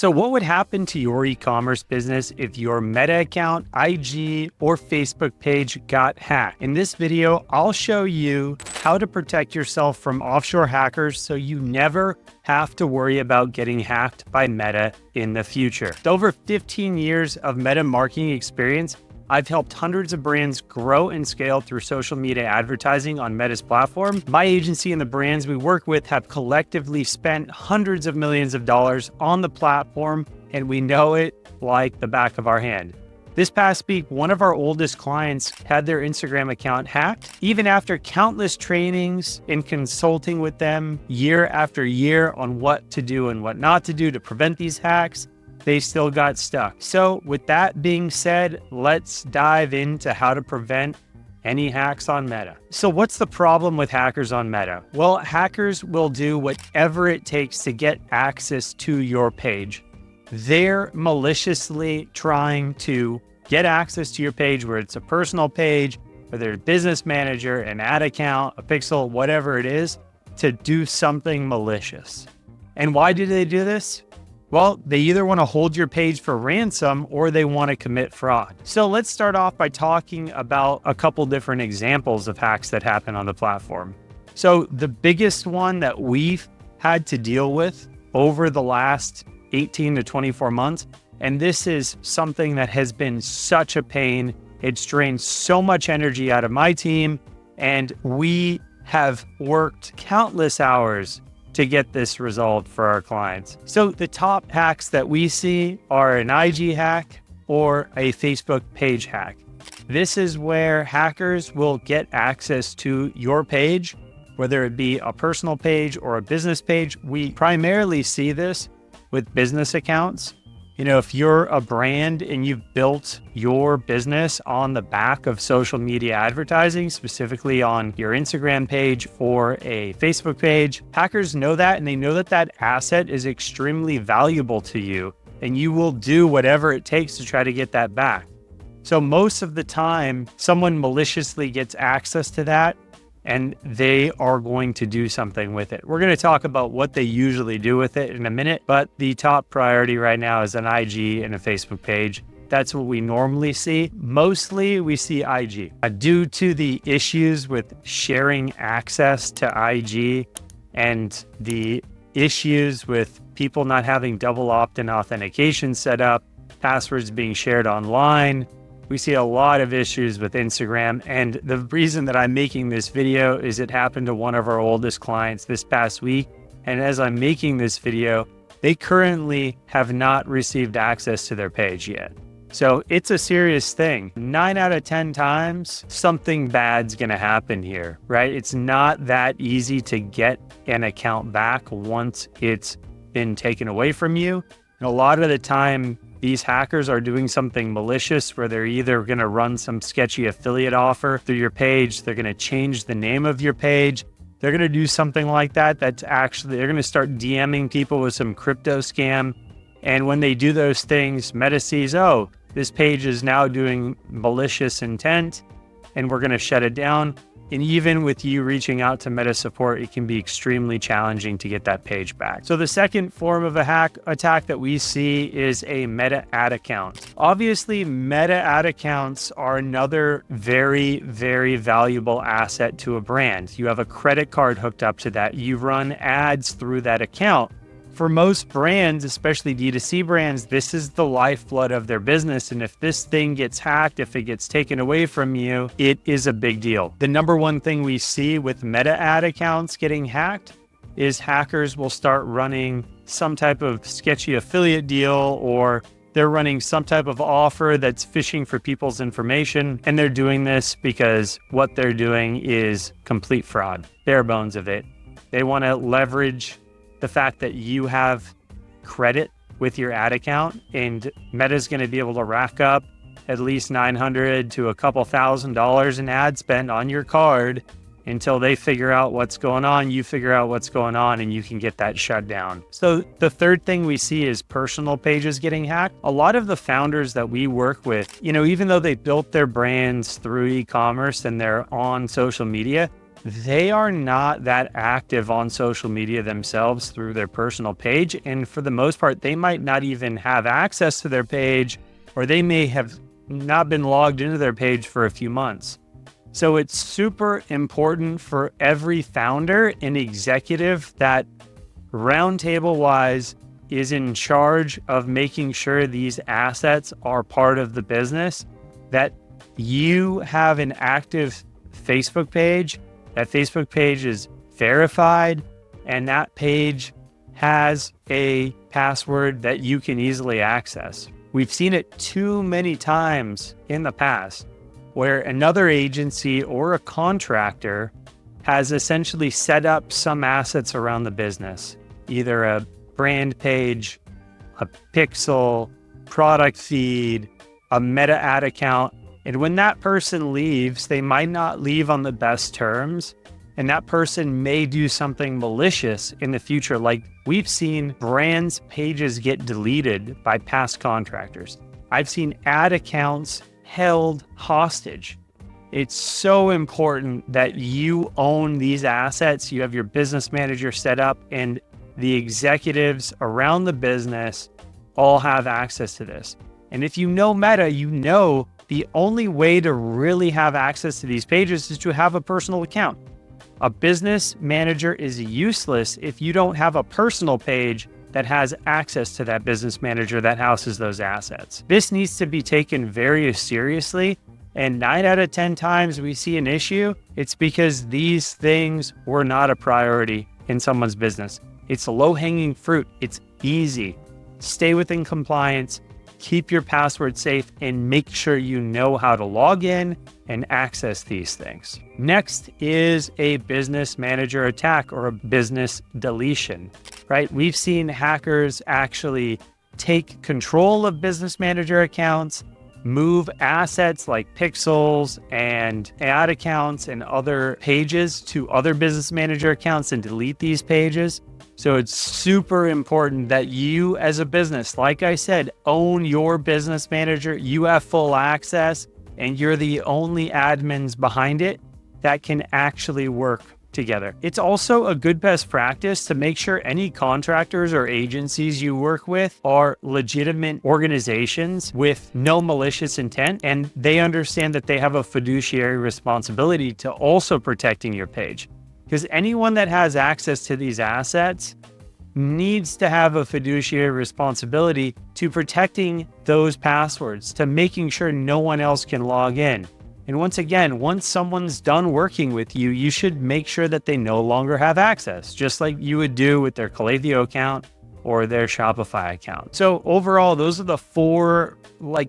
So what would happen to your e-commerce business if your Meta account, IG, or Facebook page got hacked? In this video, I'll show you how to protect yourself from offshore hackers so you never have to worry about getting hacked by Meta in the future. With over 15 years of Meta marketing experience, I've helped hundreds of brands grow and scale through social media advertising on Meta's platform. My agency and the brands we work with have collectively spent hundreds of millions of dollars on the platform, and we know it like the back of our hand. This past week, one of our oldest clients had their Instagram account hacked. Even after countless trainings and consulting with them year after year on what to do and what not to do to prevent these hacks, they still got stuck. So with that being said, let's dive into how to prevent any hacks on Meta. So what's the problem with hackers on Meta? Well, hackers will do whatever it takes to get access to your page. They're maliciously trying to get access to your page, where it's a personal page, whether it's a business manager, an ad account, a pixel, whatever it is, to do something malicious. And why do they do this? Well, they either want to hold your page for ransom or they want to commit fraud. So let's start off by talking about a couple different examples of hacks that happen on the platform. So the biggest one that we've had to deal with over the last 18 to 24 months, and this is something that has been such a pain. It's drained so much energy out of my team, and we have worked countless hours to get this resolved for our clients. So the top hacks that we see are an IG hack or a Facebook page hack. This is where hackers will get access to your page, whether it be a personal page or a business page. We primarily see this with business accounts. You know, if you're a brand and you've built your business on the back of social media advertising, specifically on your Instagram page or a Facebook page, hackers know that, and they know that that asset is extremely valuable to you, and you will do whatever it takes to try to get that back. So most of the time, someone maliciously gets access to that, and they are going to do something with it. We're going to talk about what they usually do with it in a minute, but the top priority right now is an IG and a Facebook page. That's what we normally see. Mostly we see IG. Due to the issues with sharing access to IG and the issues with people not having double opt-in authentication set up, passwords being shared online, we see a lot of issues with Instagram. And the reason that I'm making this video is it happened to one of our oldest clients this past week. And as I'm making this video, they currently have not received access to their page yet. So it's a serious thing. 9 out of 10 times, something bad's gonna happen here, right? It's not that easy to get an account back once it's been taken away from you. And a lot of the time, these hackers are doing something malicious where they're either going to run some sketchy affiliate offer through your page. They're going to change the name of your page. They're going to do something like that. They're going to start DMing people with some crypto scam. And when they do those things, Meta sees, oh, this page is now doing malicious intent, and we're going to shut it down. And even with you reaching out to Meta support, it can be extremely challenging to get that page back. So the second form of a hack attack that we see is a Meta ad account. Obviously, Meta ad accounts are another very, very valuable asset to a brand. You have a credit card hooked up to that. You run ads through that account. For most brands, especially D2C brands, this is the lifeblood of their business. And if this thing gets hacked, if it gets taken away from you, it is a big deal. The number one thing we see with Meta ad accounts getting hacked is hackers will start running some type of sketchy affiliate deal, or they're running some type of offer that's phishing for people's information. And they're doing this because what they're doing is complete fraud, bare bones of it. They want to leverage the fact that you have credit with your ad account, and Meta's going to be able to rack up at least $900 to a couple $1,000s in ad spend on your card until they figure out what's going on, you figure out what's going on, and you can get that shut down. So the third thing we see is personal pages getting hacked. A lot of the founders that we work with, you know, even though they built their brands through e-commerce and they're on social media, they are not that active on social media themselves through their personal page. And for the most part, they might not even have access to their page, or they may have not been logged into their page for a few months. So it's super important for every founder and executive that roundtable wise is in charge of making sure these assets are part of the business, that you have an active Facebook page. That Facebook page is verified, and that page has a password that you can easily access. We've seen it too many times in the past where another agency or a contractor has essentially set up some assets around the business, either a brand page, a pixel, product feed, a meta ad account. And when that person leaves, they might not leave on the best terms. And that person may do something malicious in the future. Like we've seen brands' pages get deleted by past contractors. I've seen ad accounts held hostage. It's so important that you own these assets. You have your business manager set up, and the executives around the business all have access to this. And if you know Meta, you know the only way to really have access to these pages is to have a personal account. A business manager is useless if you don't have a personal page that has access to that business manager that houses those assets. This needs to be taken very seriously. And 9 out of 10 times we see an issue, it's because these things were not a priority in someone's business. It's low-hanging fruit. It's easy. Stay within compliance, keep your password safe, and make sure you know how to log in and access these things. Next is a business manager attack or a business deletion, right? We've seen hackers actually take control of business manager accounts, move assets like pixels and ad accounts and other pages to other business manager accounts and delete these pages. So it's super important that you as a business, like I said, own your business manager. You have full access and you're the only admins behind it that can actually work together. It's also a good best practice to make sure any contractors or agencies you work with are legitimate organizations with no malicious intent, and they understand that they have a fiduciary responsibility to also protecting your page. Because anyone that has access to these assets needs to have a fiduciary responsibility to protecting those passwords, to making sure no one else can log in. And once again, once someone's done working with you, you should make sure that they no longer have access, just like you would do with their Klaviyo account or their Shopify account. So overall, those are the 4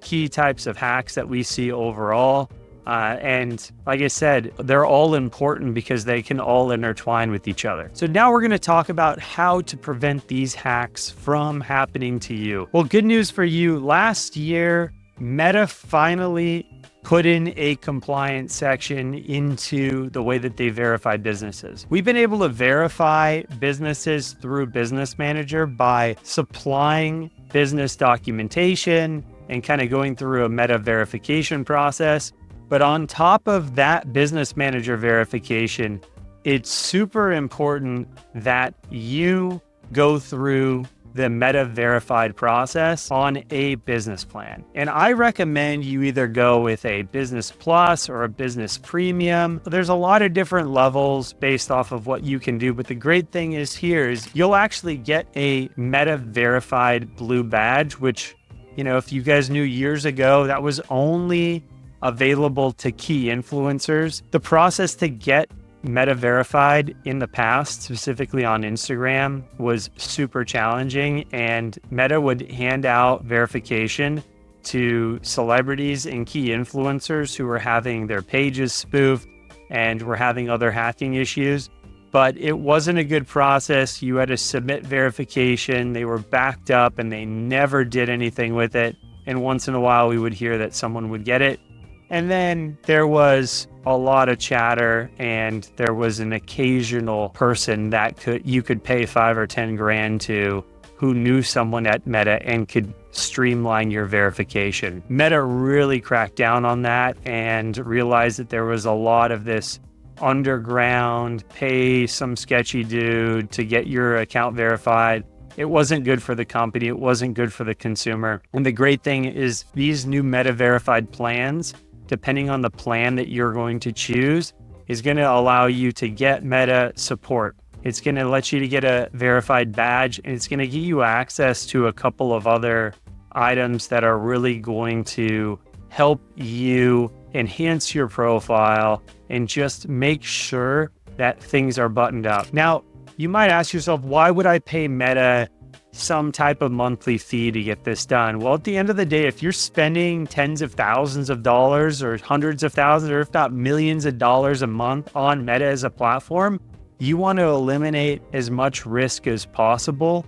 key types of hacks that we see overall. And like I said, they're all important because they can all intertwine with each other. So now we're going to talk about how to prevent these hacks from happening to you. Well, good news for you. Last year, Meta finally put in a compliance section into the way that they verify businesses. We've been able to verify businesses through Business Manager by supplying business documentation and kind of going through a Meta verification process. But on top of that Business Manager verification, it's super important that you go through the Meta verified process on a business plan. And I recommend you either go with a Business Plus or a Business Premium. There's a lot of different levels based off of what you can do. But the great thing is here is you'll actually get a Meta verified blue badge, which, if you guys knew years ago, that was only available to key influencers. The process to get Meta verified in the past, specifically on Instagram, was super challenging, and Meta would hand out verification to celebrities and key influencers who were having their pages spoofed and were having other hacking issues. But it wasn't a good process. You had to submit verification. They were backed up and they never did anything with it. And once in a while, we would hear that someone would get it. And then there was a lot of chatter, and there was an occasional person that you could pay 5 or 10 grand to, who knew someone at Meta and could streamline your verification. Meta really cracked down on that and realized that there was a lot of this underground, pay some sketchy dude to get your account verified. It wasn't good for the company. It wasn't good for the consumer. And the great thing is these new Meta verified plans, depending on the plan that you're going to choose, is going to allow you to get Meta support. It's going to let you to get a verified badge, and it's going to give you access to a couple of other items that are really going to help you enhance your profile and just make sure that things are buttoned up. Now, you might ask yourself, why would I pay Meta some type of monthly fee to get this done? Well, at the end of the day, if you're spending tens of thousands of dollars or hundreds of thousands, or if not millions of dollars a month on Meta as a platform, you want to eliminate as much risk as possible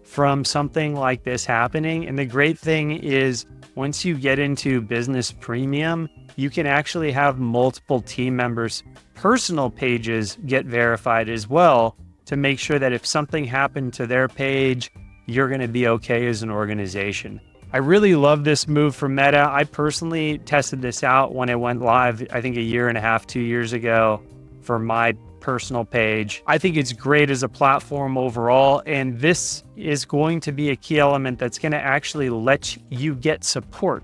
from something like this happening. And the great thing is, once you get into business premium, you can actually have multiple team members' personal pages get verified as well, to make sure that if something happened to their page, you're going to be okay as an organization. I really love this move from Meta. I personally tested this out when it went live, I think 1.5 years, 2 years ago for my personal page. I think it's great as a platform overall, and this is going to be a key element that's going to actually let you get support.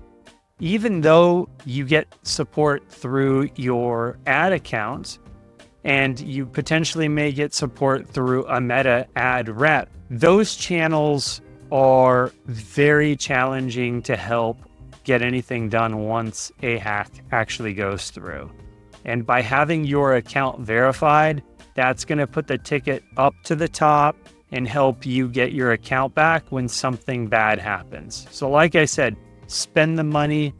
Even though you get support through your ad account, and you potentially may get support through a Meta ad rep, those channels are very challenging to help get anything done once a hack actually goes through. And by having your account verified, that's going to put the ticket up to the top and help you get your account back when something bad happens. So like I said, spend the money.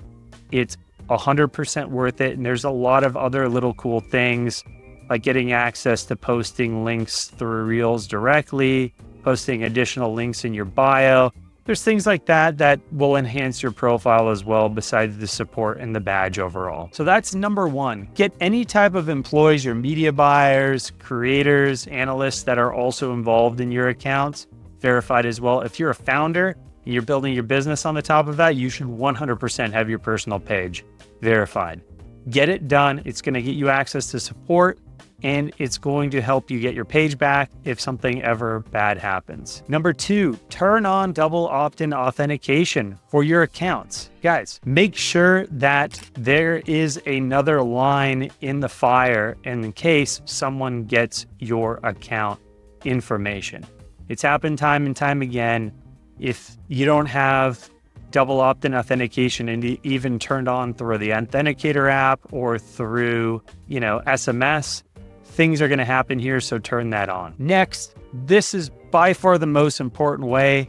It's 100% worth it. And there's a lot of other little cool things, like getting access to posting links through Reels directly, posting additional links in your bio. There's things like that that will enhance your profile as well, besides the support and the badge overall. So that's number one. Get any type of employees, your media buyers, creators, analysts that are also involved in your accounts verified as well. If you're a founder and you're building your business on the top of that, you should 100% have your personal page verified. Get it done. It's going to get you access to support, and it's going to help you get your page back if something ever bad happens. Number two, turn on double opt-in authentication for your accounts. Guys, make sure that there is another line in the fire in case someone gets your account information. It's happened time and time again. If you don't have double opt-in authentication and even turned on through the Authenticator app or through, SMS, things are going to happen here, so turn that on. Next, this is by far the most important way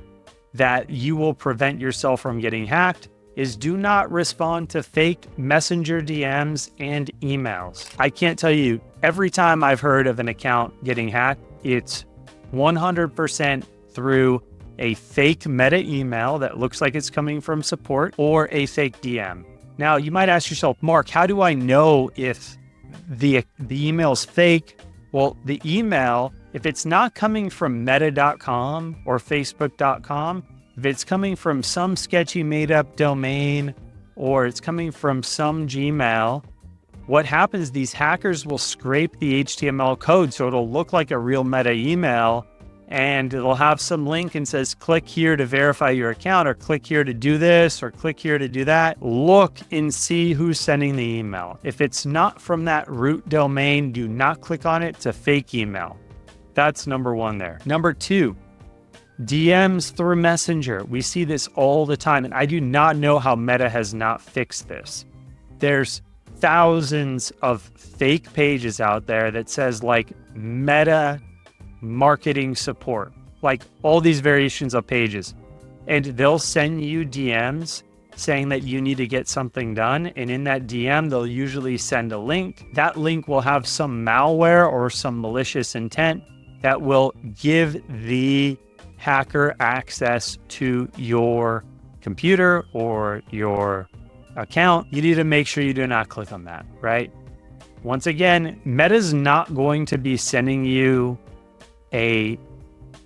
that you will prevent yourself from getting hacked, is do not respond to fake messenger DMs and emails. I can't tell you, every time I've heard of an account getting hacked, it's 100% through a fake Meta email that looks like it's coming from support, or a fake DM. Now, you might ask yourself, Mark, how do I know if the email's fake? Well, the email, if it's not coming from meta.com or facebook.com, if it's coming from some sketchy made up domain, or it's coming from some Gmail, what happens, these hackers will scrape the HTML code so it'll look like a real Meta email, and it'll have some link and says, click here to verify your account, or click here to do this, or click here to do that. Look and see who's sending the email. If it's not from that root domain, do not click on it. It's a fake email. That's number one there. Number two, DMs through Messenger. We see this all the time, and I do not know how Meta has not fixed this. There's thousands of fake pages out there that says like Meta marketing support, like all these variations of pages, and they'll send you DMs saying that you need to get something done, and in that DM they'll usually send a link. That link will have some malware or some malicious intent that will give the hacker access to your computer or your account. You need to make sure you do not click on that, right? Once again, Meta's not going to be sending you a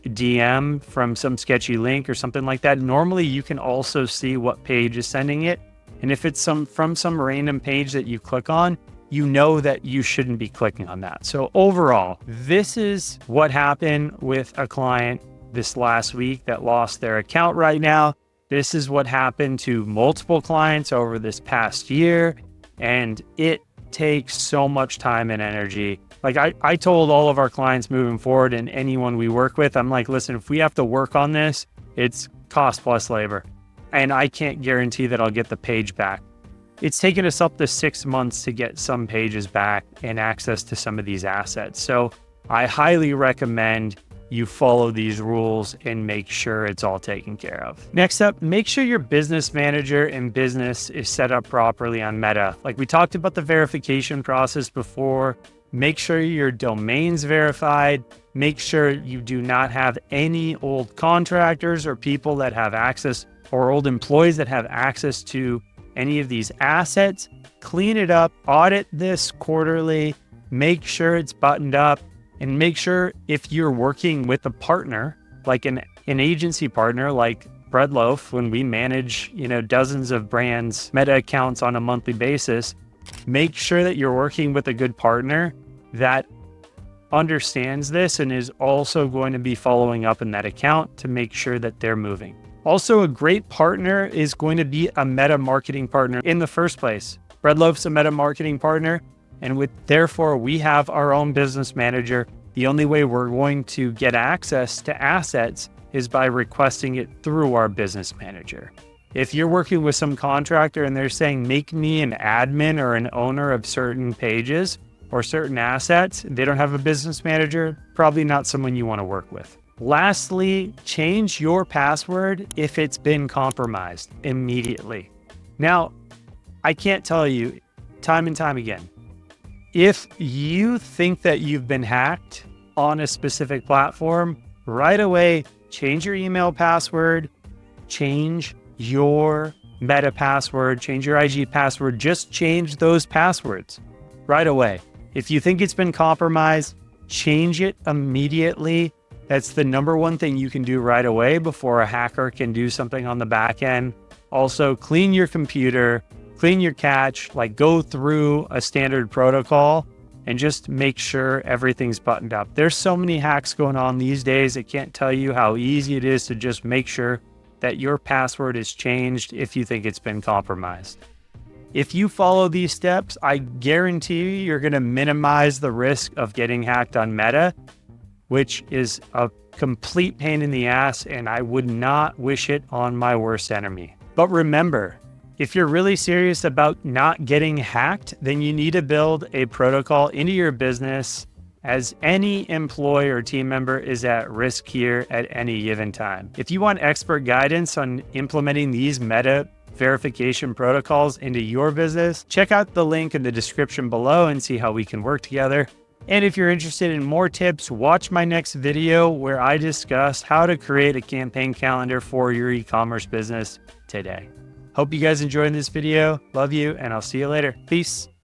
DM from some sketchy link or something like that. Normally you can also see what page is sending it. And if it's from some random page that you click on, you know that you shouldn't be clicking on that. So overall, this is what happened with a client this last week that lost their account right now. This is what happened to multiple clients over this past year. And it takes so much time and energy. Like I told all of our clients moving forward and anyone we work with, I'm like, listen, if we have to work on this, it's cost plus labor. And I can't guarantee that I'll get the page back. It's taken us up to 6 months to get some pages back and access to some of these assets. So I highly recommend you follow these rules and make sure it's all taken care of. Next up, make sure your business manager and business is set up properly on Meta. Like we talked about the verification process before, make sure your domain's verified. Make sure you do not have any old contractors or people that have access or old employees that have access to any of these assets. Clean it up, audit this quarterly, make sure it's buttoned up, and make sure if you're working with a partner, like an agency partner like Breadloaf, when we manage, dozens of brands, Meta accounts on a monthly basis, make sure that you're working with a good partner that understands this and is also going to be following up in that account to make sure that they're moving. Also, a great partner is going to be a Meta marketing partner in the first place. Breadloaf's a Meta marketing partner, and therefore we have our own business manager. The only way we're going to get access to assets is by requesting it through our business manager. If you're working with some contractor and they're saying, make me an admin or an owner of certain pages or certain assets, they don't have a business manager, probably not someone you want to work with. Lastly, change your password if it's been compromised immediately. Now, I can't tell you time and time again, if you think that you've been hacked on a specific platform, right away, change your email password, change your Meta password, change your IG password, just change those passwords right away. If you think it's been compromised, change it immediately. That's the number one thing you can do right away before a hacker can do something on the back end. Also, clean your computer, clean your cache, like go through a standard protocol and just make sure everything's buttoned up. There's so many hacks going on these days. I can't tell you how easy it is to just make sure that your password is changed if you think it's been compromised. If you follow these steps, I guarantee you, you're going to minimize the risk of getting hacked on Meta, which is a complete pain in the ass, and I would not wish it on my worst enemy. But remember, if you're really serious about not getting hacked, then you need to build a protocol into your business, as any employee or team member is at risk here at any given time. If you want expert guidance on implementing these Meta verification protocols into your business, check out the link in the description below and see how we can work together. And if you're interested in more tips, watch my next video where I discuss how to create a campaign calendar for your e-commerce business today. Hope you guys enjoyed this video. Love you, and I'll see you later. Peace.